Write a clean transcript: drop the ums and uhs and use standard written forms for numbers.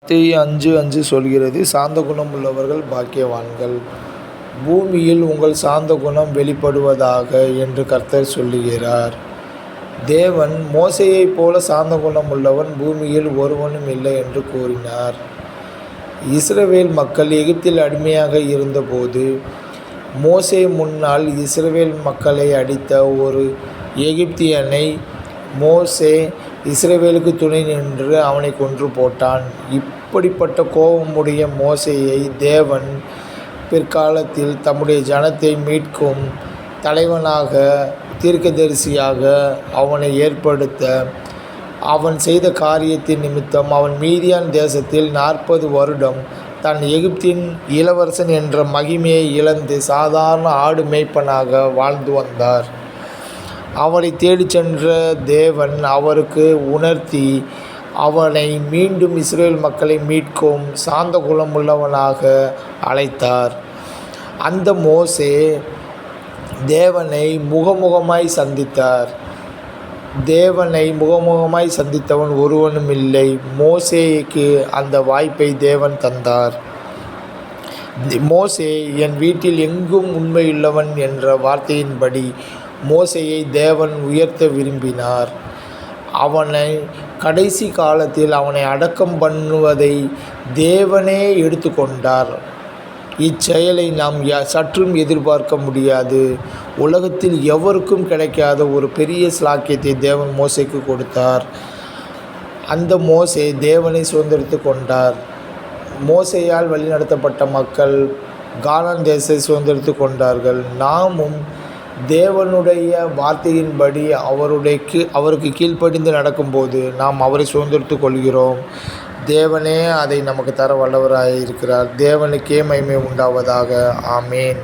5:5 சொல்கிறது, சாந்த குணம் உள்ளவர்கள் பாக்கியவான்கள். பூமியில் உங்கள் சாந்த குணம் வெளிப்படுவதாக என்று கர்த்தர் சொல்லுகிறார். தேவன் மோசேயைப் போல சாந்த குணம் உள்ளவன் பூமியில் ஒருவனும் இல்லை என்று கூறினார். இஸ்ரவேல் மக்கள் எகிப்தில் அடிமையாக இருந்தபோது மோசே முன்னால் இஸ்ரவேல் மக்களை அடித்த ஒரு எகிப்தியனை மோசே இஸ்ரவேலுக்கு துணை நின்று அவனை கொன்று போட்டான். இப்படிப்பட்ட கோபமுடைய மோசேயை தேவன் பிற்காலத்தில் தம்முடைய ஜனத்தை மீட்கும் தலைவனாக, தீர்க்கதரிசியாக அவனை ஏற்படுத்த, அவன் செய்த காரியத்தின் நிமித்தம் அவன் மீதியான் தேசத்தில் 40 வருடம் தன் எகிப்தின் இளவரசன் என்ற மகிமையை இழந்து சாதாரண ஆடு மேய்ப்பனாக வாழ்ந்து வந்தார். அவனை தேடிச் சென்ற தேவன் அவருக்கு உணர்த்தி அவனை மீண்டும் இஸ்ரவேல் மக்களை மீட்கும் சாந்த குணமுள்ளவனாக அழைத்தார். அந்த மோசே தேவனை முகமுகமாய் சந்தித்தார். தேவனை முகமுகமாய் சந்தித்தவன் ஒருவனும் இல்லை. மோசேக்கு அந்த வாய்ப்பை தேவன் தந்தார். மோசே என் வீட்டில் எங்கும் உண்மையுள்ளவன் என்ற வார்த்தையின்படி மோசேயை தேவன் உயர்த்த விரும்பினார். அவனை கடைசி காலத்தில் அவனை அடக்கம் பண்ணுவதை தேவனே எடுத்துக்கொண்டார். இச்செயலை நாம் சற்றும் எதிர்பார்க்க முடியாது. உலகத்தில் எவருக்கும் கிடைக்காத ஒரு பெரிய ஸ்லாக்கியத்தை தேவன் மோசேக்கு கொடுத்தார். அந்த மோசே தேவனை சுதந்திரித்து கொண்டார். மோசேயால் வழிநடத்தப்பட்ட மக்கள் கானான் தேசத்தை சுதந்திரித்து கொண்டார்கள். நாமும் தேவனுடைய வார்த்தையின்படி அவருக்கு கீழ்ப்படிந்து நடக்கும்போது நாம் அவரை சுதந்திரித்து கொள்கிறோம். தேவனே அதை நமக்கு தர வல்லவராக இருக்கிறார். தேவனுக்கே மகிமை உண்டாவதாக. ஆமேன்.